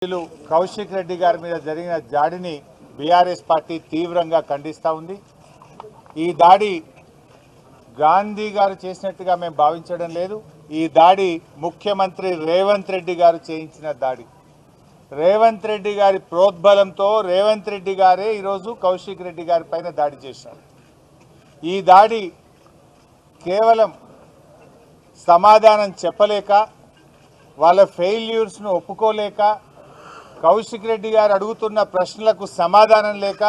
కౌశిక్ రెడ్డి గారి మీద జరిగిన దాడిని బీఆర్ఎస్ పార్టీ తీవ్రంగా ఖండిస్తూ ఉంది. ఈ దాడి గాంధీ గారు చేసినట్టుగా మేము భావించడం లేదు. ఈ దాడి ముఖ్యమంత్రి రేవంత్ రెడ్డి గారు చేయించిన దాడి. రేవంత్ రెడ్డి గారి ప్రోద్బలంతో రేవంత్ రెడ్డి గారే ఈరోజు కౌశిక్ రెడ్డి గారి పైన దాడి చేశారు. ఈ దాడి కేవలం సమాధానం చెప్పలేక, వాళ్ళ ఫెయిల్యూర్స్ను ఒప్పుకోలేక, కౌశిక్ రెడ్డి గారు అడుగుతున్న ప్రశ్నలకు సమాధానం లేక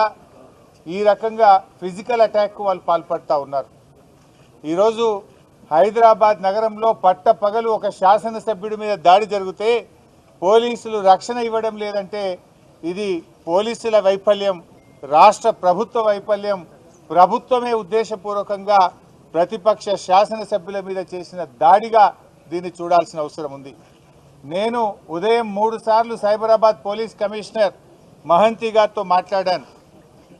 ఈ రకంగా ఫిజికల్ అటాక్కు వాళ్ళు పాల్పడుతూ ఉన్నారు. ఈరోజు హైదరాబాద్ నగరంలో పట్టపగలు ఒక శాసనసభ్యుడి మీద దాడి జరిగితే పోలీసులు రక్షణ ఇవ్వడం లేదంటే ఇది పోలీసుల వైఫల్యం, రాష్ట్ర ప్రభుత్వ వైఫల్యం. ప్రభుత్వమే ఉద్దేశపూర్వకంగా ప్రతిపక్ష శాసనసభ్యుల మీద చేసిన దాడిగా దీన్ని చూడాల్సిన అవసరం ఉంది. నేను ఉదయం 3 సార్లు సైబరాబాద్ పోలీస్ కమిషనర్ మహంతి గారితో మాట్లాడాను,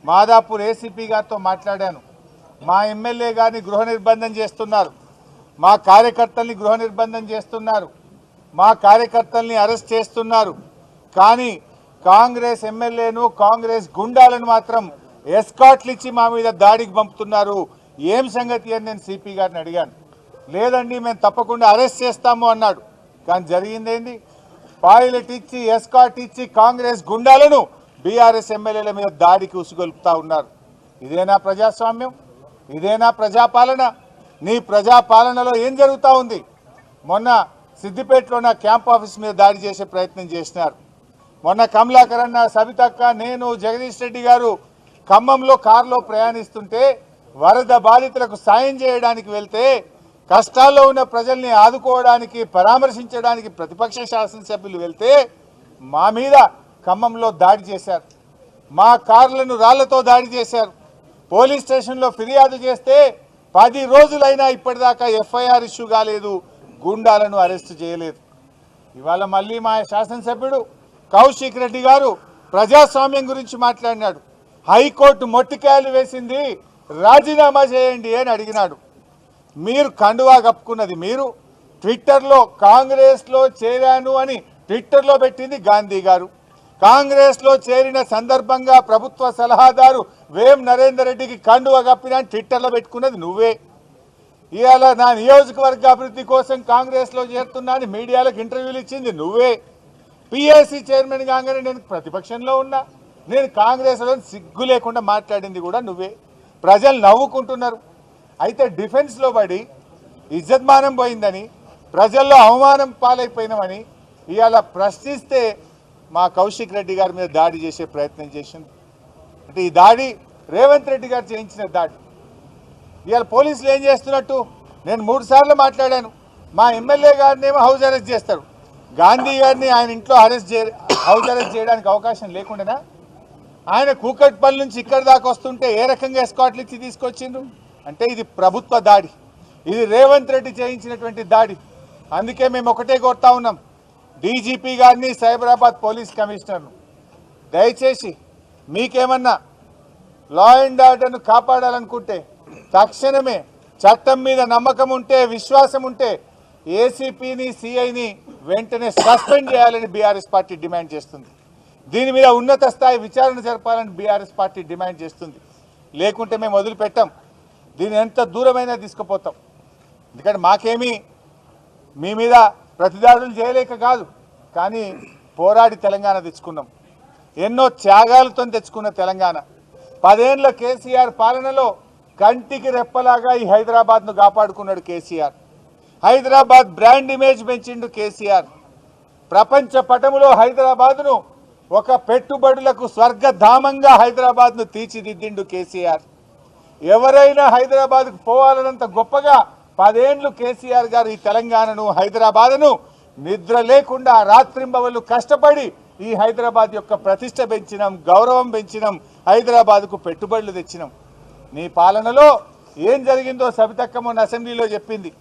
మాదాపూర్ ఏసీపీ గారితో మాట్లాడాను. మా ఎమ్మెల్యే గారిని గృహ నిర్బంధం చేస్తున్నారు, మా కార్యకర్తల్ని గృహ నిర్బంధం చేస్తున్నారు, మా కార్యకర్తల్ని అరెస్ట్ చేస్తున్నారు. కానీ కాంగ్రెస్ ఎమ్మెల్యేను, కాంగ్రెస్ గుండాలను మాత్రం ఎస్కాట్లు ఇచ్చి మా మీద దాడికి పంపుతున్నారు. ఏం సంగతి అని నేను సిపి గారిని అడిగాను. లేదండి మేము తప్పకుండా అరెస్ట్ చేస్తాము అన్నాడు. కానీ జరిగిందేంది? పైలట్ ఇచ్చి, ఎస్కాట్ ఇచ్చి కాంగ్రెస్ గుండాలను బీఆర్ఎస్ ఎమ్మెల్యేల మీద దాడికి ఉసుగొల్పుతా ఉన్నారు. ఇదేనా ప్రజాస్వామ్యం? ఇదేనా ప్రజాపాలన? నీ ప్రజాపాలనలో ఏం జరుగుతూ ఉంది? మొన్న సిద్దిపేటలో నా క్యాంప్ ఆఫీస్ మీద దాడి చేసే ప్రయత్నం చేసినారు. మొన్న కమలాకర్ అన్న, సవితక్క, నేను, జగదీష్ రెడ్డి గారు ఖమ్మంలో కారులో ప్రయాణిస్తుంటే వరద బాధితులకు సాయం చేయడానికి వెళ్తే, కష్టాల్లో ఉన్న ప్రజల్ని ఆదుకోవడానికి, పరామర్శించడానికి ప్రతిపక్ష శాసనసభ్యులు వెళ్తే మా మీద ఖమ్మంలో దాడి చేశారు. మా కార్లను రాళ్లతో దాడి చేశారు. పోలీస్ స్టేషన్లో ఫిర్యాదు చేస్తే 10 రోజులైనా ఇప్పటిదాకా ఎఫ్ఐఆర్ ఇష్యూ కాలేదు, గుండాలను అరెస్టు చేయలేదు. ఇవాళ మళ్ళీ మా శాసనసభ్యుడు కౌశిక్ రెడ్డి గారు ప్రజాస్వామ్యం గురించి మాట్లాడినాడు. హైకోర్టు మొట్టికాయలు వేసింది, రాజీనామా చేయండి అని అడిగినాడు. మీరు కండువా కప్పుకున్నది మీరు. ట్విట్టర్లో కాంగ్రెస్లో చేరాను అని ట్విట్టర్లో పెట్టింది గాంధీ గారు. కాంగ్రెస్లో చేరిన సందర్భంగా ప్రభుత్వ సలహాదారు వేం నరేందర్ రెడ్డికి కండువా కప్పినా ట్విట్టర్లో పెట్టుకున్నది నువ్వే. ఇవాళ నా నియోజకవర్గ అభివృద్ధి కోసం కాంగ్రెస్లో చేరుతున్నా అని మీడియాలకు ఇంటర్వ్యూలు ఇచ్చింది నువ్వే. పిఎస్సి చైర్మన్ కాగానే నేను ప్రతిపక్షంలో ఉన్నా, నేను కాంగ్రెస్లో సిగ్గు లేకుండా మాట్లాడింది కూడా నువ్వే. ప్రజలు నవ్వుకుంటున్నారు. అయితే డిఫెన్స్లో పడి ఇజ్జత్మానం పోయిందని, ప్రజల్లో అవమానం పాలైపోయినామని ఇవాళ ప్రశ్నిస్తే మా కౌశిక్ రెడ్డి గారి మీద దాడి చేసే ప్రయత్నం చేసింది. అంటే ఈ దాడి రేవంత్ రెడ్డి గారు చేయించిన దాడి. ఇవాళ పోలీసులు ఏం చేస్తున్నట్టు? నేను 3 సార్లు మాట్లాడాను. మా ఎమ్మెల్యే గారిని ఏమో హౌస్ అరెస్ట్ చేస్తారు, గాంధీ గారిని ఆయన ఇంట్లో హౌస్ అరెస్ట్ చేయడానికి అవకాశం లేకుండానా? ఆయన కూకట్పల్లి నుంచి ఇక్కడి దాకా వస్తుంటే ఏ రకంగా ఎస్కాట్లు ఇచ్చి తీసుకొచ్చిండ్రు? అంటే ఇది ప్రభుత్వ దాడి, ఇది రేవంత్ రెడ్డి చేయించినటువంటి దాడి. అందుకే మేము ఒకటే కోరుతా ఉన్నాం, డీజీపీ గారిని, సైబరాబాద్ పోలీస్ కమిషనర్ను, దయచేసి మీకేమన్నా లా అండ్ ఆర్డర్ను కాపాడాలనుకుంటే తక్షణమే చట్టం మీద నమ్మకం ఉంటే, విశ్వాసం ఉంటే ఏసీపీని, సిఐని వెంటనే సస్పెండ్ చేయాలని బీఆర్ఎస్ పార్టీ డిమాండ్ చేస్తుంది. దీని మీద ఉన్నత స్థాయి విచారణ జరపాలని బీఆర్ఎస్ పార్టీ డిమాండ్ చేస్తుంది. లేకుంటే మేము వదిలిపెట్టాం. దీన్ని ఎంత దూరమైనా తీసుకుపోతాం. ఎందుకంటే మాకేమీ మీ మీద ప్రతిదాడులు చేయలేక కాదు, కానీ పోరాడి తెలంగాణ తెచ్చుకున్నాం. ఎన్నో త్యాగాలతో తెచ్చుకున్న తెలంగాణ. 10 ఏళ్ల కేసీఆర్ పాలనలో కంటికి రెప్పలాగా ఈ హైదరాబాద్ను కాపాడుకున్నాడు కేసీఆర్. హైదరాబాద్ బ్రాండ్ ఇమేజ్ పెంచిండు కేసీఆర్. ప్రపంచ పటములో హైదరాబాద్ను ఒక పెట్టుబడులకు స్వర్గధామంగా హైదరాబాద్ను తీర్చిదిద్దిండు కేసీఆర్. ఎవరైనా హైదరాబాద్కు పోవాలన్నంత గొప్పగా 10 ఏళ్లు కేసీఆర్ గారు ఈ తెలంగాణను, హైదరాబాద్ను నిద్ర లేకుండా రాత్రింబవళ్ళు కష్టపడి ఈ హైదరాబాద్ యొక్క ప్రతిష్ట పెంచినాం, గౌరవం పెంచినాం, హైదరాబాద్కు పెట్టుబడులు తెచ్చినాం. నీ పాలనలో ఏం జరిగిందో సబితక్క మొన్న అసెంబ్లీలో చెప్పింది.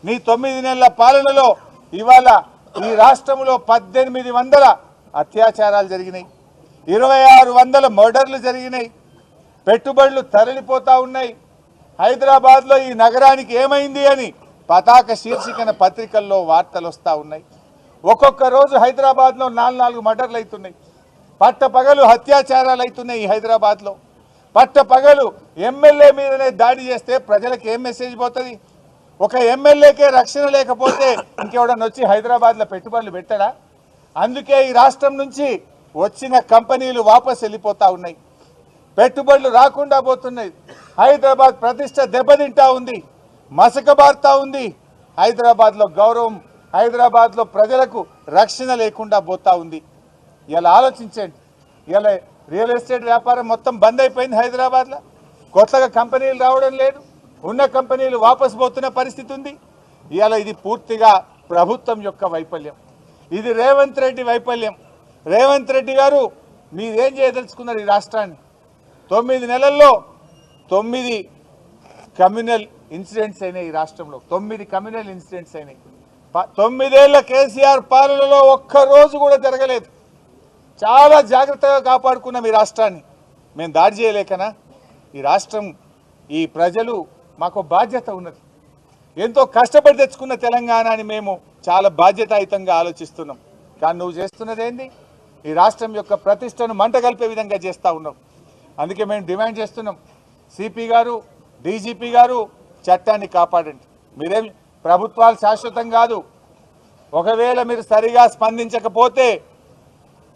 నీ 9 నెలల పాలనలో ఇవాళ ఈ రాష్ట్రంలో 1800 అత్యాచారాలు జరిగినాయి, 2600 మర్డర్లు జరిగినాయి, పెట్టుబడులు తరలిపోతా ఉన్నాయి. హైదరాబాద్లో ఈ నగరానికి ఏమైంది అని పతాక శీర్షికన పత్రికల్లో వార్తలు వస్తూ ఉన్నాయి. ఒక్కొక్క రోజు హైదరాబాద్లో 4 మర్డర్లు అవుతున్నాయి. పట్టపగలు అత్యాచారాలు అవుతున్నాయి ఈ హైదరాబాద్లో. పట్టపగలు ఎమ్మెల్యే మీదనే దాడి చేస్తే ప్రజలకు ఏం మెసేజ్ పోతుంది? ఒక ఎమ్మెల్యేకే రక్షణ లేకపోతే ఇంకెవడన్నా వచ్చి హైదరాబాద్లో పెట్టుబడులు పెట్టడా? అందుకే ఈ రాష్ట్రం నుంచి వచ్చిన కంపెనీలు వాపస్ వెళ్ళిపోతూ ఉన్నాయి, పెట్టుబడులు రాకుండా పోతున్నాయి. హైదరాబాద్ ప్రతిష్ట దెబ్బతింటా ఉంది, మసకబారుతా ఉంది. హైదరాబాద్లో గౌరవం, హైదరాబాద్లో ప్రజలకు రక్షణ లేకుండా పోతా ఉంది. ఇలా ఆలోచించండి. ఇలా రియల్ ఎస్టేట్ వ్యాపారం మొత్తం బంద్ అయిపోయింది హైదరాబాద్లో. కొత్తగా కంపెనీలు రావడం లేదు, ఉన్న కంపెనీలు వాపసు పోతున్న పరిస్థితి ఉంది. ఇలా ఇది పూర్తిగా ప్రభుత్వం యొక్క వైఫల్యం, ఇది రేవంత్ రెడ్డి వైఫల్యం. రేవంత్ రెడ్డి గారు మీరేం చేయదలుచుకున్నారు? ఈ రాష్ట్రాన్ని 9 నెలల్లో 9 కమ్యూనల్ ఇన్సిడెంట్స్ అయినాయి. ఈ రాష్ట్రంలో 9 కమ్యూనల్ ఇన్సిడెంట్స్ అయినాయి. 9 ఏళ్ల కేసీఆర్ పాలనలో ఒక్కరోజు కూడా జరగలేదు. చాలా జాగ్రత్తగా కాపాడుకున్నాం ఈ రాష్ట్రాన్ని. మేము దాడి చేయలేకనా? ఈ రాష్ట్రం, ఈ ప్రజలు మాకు బాధ్యత ఉన్నది. ఎంతో కష్టపడి తెచ్చుకున్న తెలంగాణని మేము చాలా బాధ్యతాయుతంగా ఆలోచిస్తున్నాం. కానీ నువ్వు చేస్తున్నది ఏంది? ఈ రాష్ట్రం యొక్క ప్రతిష్టను మంటగలిపే విధంగా చేస్తూ ఉన్నాం. అందుకే మేము డిమాండ్ చేస్తున్నాం, సిపి గారు, డీజీపీ గారు, చట్టాన్ని కాపాడండి. మీరేం ప్రభుత్వాలు శాశ్వతం కాదు. ఒకవేళ మీరు సరిగా స్పందించకపోతే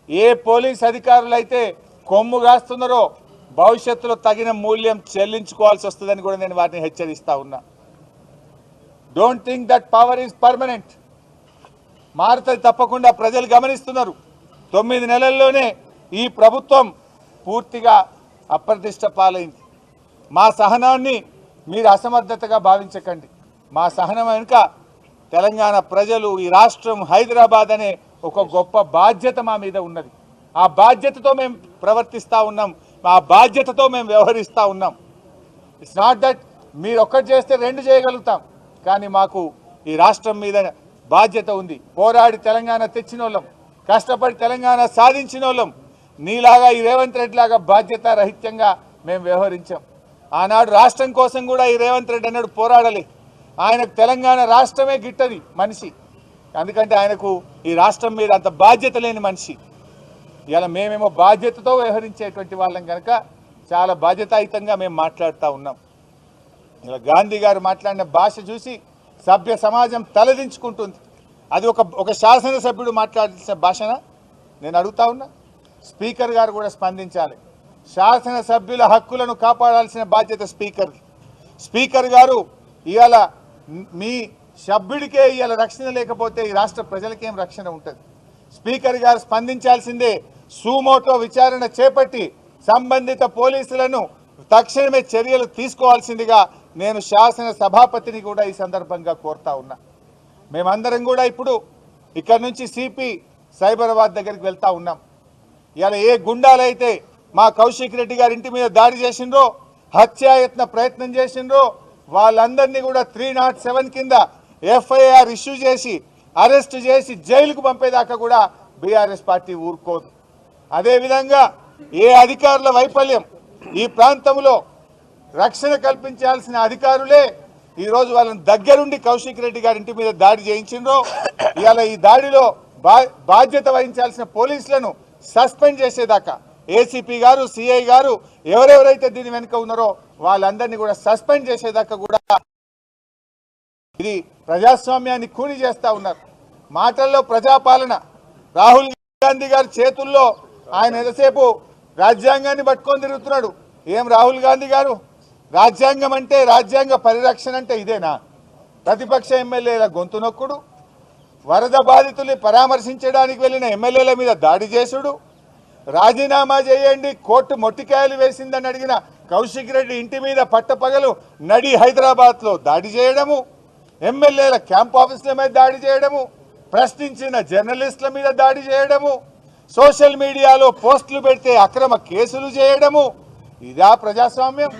ఏ పోలీస్ అధికారులు అయితే కొమ్ము కాస్తున్నారో భవిష్యత్తులో తగిన మూల్యం చెల్లించుకోవాల్సి వస్తుందని కూడా నేను వారిని హెచ్చరిస్తా ఉన్నా. Don't think that power is permanent. మారుతుంది తప్పకుండా, ప్రజలు గమనిస్తున్నారు. 9 నెలల్లోనే ఈ ప్రభుత్వం పూర్తిగా అప్రతిష్ట పాలైంది. మా సహనాన్ని మీరు అసమర్థతగా భావించకండి. మా సహనం వెనుక తెలంగాణ ప్రజలు, ఈ రాష్ట్రం, హైదరాబాద్ అనే ఒక గొప్ప బాధ్యత మా మీద ఉన్నది. ఆ బాధ్యతతో మేము ప్రవర్తిస్తూ ఉన్నాం, ఆ బాధ్యతతో మేము వ్యవహరిస్తూ ఉన్నాం. ఇట్స్ నాట్ దట్ మీరు ఒక్కటి చేస్తే 2 చేయగలుగుతాం, కానీ మాకు ఈ రాష్ట్రం మీద బాధ్యత ఉంది. పోరాడి తెలంగాణ తెచ్చిన వాళ్ళం, కష్టపడి తెలంగాణ సాధించిన వాళ్ళం. నీలాగా ఈ రేవంత్ రెడ్డి లాగా బాధ్యత రహిత్యంగా మేము వ్యవహరించాం. ఆనాడు రాష్ట్రం కోసం కూడా ఈ రేవంత్ రెడ్డి అన్నాడు పోరాడలే. ఆయనకు తెలంగాణ రాష్ట్రమే గిట్టది మనిషి, ఎందుకంటే ఆయనకు ఈ రాష్ట్రం మీద అంత బాధ్యత లేని మనిషి. ఇలా మేమేమో బాధ్యతతో వ్యవహరించేటువంటి వాళ్ళం కనుక చాలా బాధ్యతాయుతంగా మేము మాట్లాడుతూ ఉన్నాం. ఇలా గాంధీ గారు మాట్లాడిన భాష చూసి సభ్య సమాజం తలదించుకుంటుంది. అది ఒక శాసనసభ్యుడు మాట్లాడాల్సిన భాషనా? నేను అడుగుతా ఉన్నా. స్పీకర్ గారు కూడా స్పందించాలి. శాసనసభ్యుల హక్కులను కాపాడాల్సిన బాధ్యత స్పీకర్ది. స్పీకర్ గారు ఇవాళ మీ సభ్యుడికే ఇవాళ రక్షణ లేకపోతే ఈ రాష్ట్ర ప్రజలకేం రక్షణ ఉంటుంది? స్పీకర్ గారు స్పందించాల్సిందే. సుమోటో విచారణ చేపట్టి సంబంధిత పోలీసులను తక్షణమే చర్యలు తీసుకోవాల్సిందిగా నేను శాసన సభాపతిని కూడా ఈ సందర్భంగా కోరుతా ఉన్నా. మేమందరం కూడా ఇప్పుడు ఇక్కడ నుంచి సిపి సైబరాబాద్ దగ్గరికి వెళ్తా ఉన్నాం. ఇలా ఏ గుండాలైతే మా కౌశిక్ రెడ్డి గారి ఇంటి మీద దాడి చేసిండ్రో, హత్యాయత్న ప్రయత్నం చేసిండ్రో, వాళ్ళందరినీ కూడా 307 కింద ఎఫ్ఐఆర్ ఇష్యూ చేసి అరెస్ట్ చేసి జైలుకు పంపేదాకా కూడా బీఆర్ఎస్ పార్టీ ఊరుకోదు. అదేవిధంగా ఏ అధికారుల వైఫల్యం, ఈ ప్రాంతంలో రక్షణ కల్పించాల్సిన అధికారులే ఈరోజు వాళ్ళని దగ్గరుండి కౌశిక్ రెడ్డి గారి ఇంటి మీద దాడి చేయించిండ్రో, ఇవాళ ఈ దాడిలో బాధ్యత వహించాల్సిన పోలీసులను సస్పెండ్ చేసేదాకా ఏసీపీ గారు, సిఐ గారు, ఎవరెవరైతే దీని వెనుక ఉన్నారో వాళ్ళందరినీ కూడా సస్పెండ్ చేసేదాకా కూడా ఇది ప్రజాస్వామ్యాన్ని కూని చేస్తూ ఉన్నారు. మాటల్లో ప్రజాపాలన. రాహుల్ గాంధీ గారి చేతుల్లో ఆయన ఎంతసేపు రాజ్యాంగాన్ని పట్టుకొని తిరుగుతున్నాడు. ఏం రాహుల్ గాంధీ గారు, రాజ్యాంగం అంటే, రాజ్యాంగ పరిరక్షణ అంటే ఇదేనా? ప్రతిపక్ష ఎమ్మెల్యేల గొంతు నొక్కుడు, వరద బాధితుల్ని పరామర్శించడానికి వెళ్ళిన ఎమ్మెల్యేల మీద దాడి చేసుడు, రాజీనామా చేయండి కోర్టు మొట్టికాయలు వేసిందని అడిగిన కౌశిక్ రెడ్డి ఇంటి మీద పట్టపగలు నడి హైదరాబాద్లో దాడి చేయడము, ఎమ్మెల్యేల క్యాంప్ ఆఫీసుల మీద దాడి చేయడము, ప్రశ్నించిన జర్నలిస్టుల మీద దాడి చేయడము, సోషల్ మీడియాలో పోస్టులు పెడితే అక్రమ కేసులు చేయడము, ఇదా ప్రజాస్వామ్యం?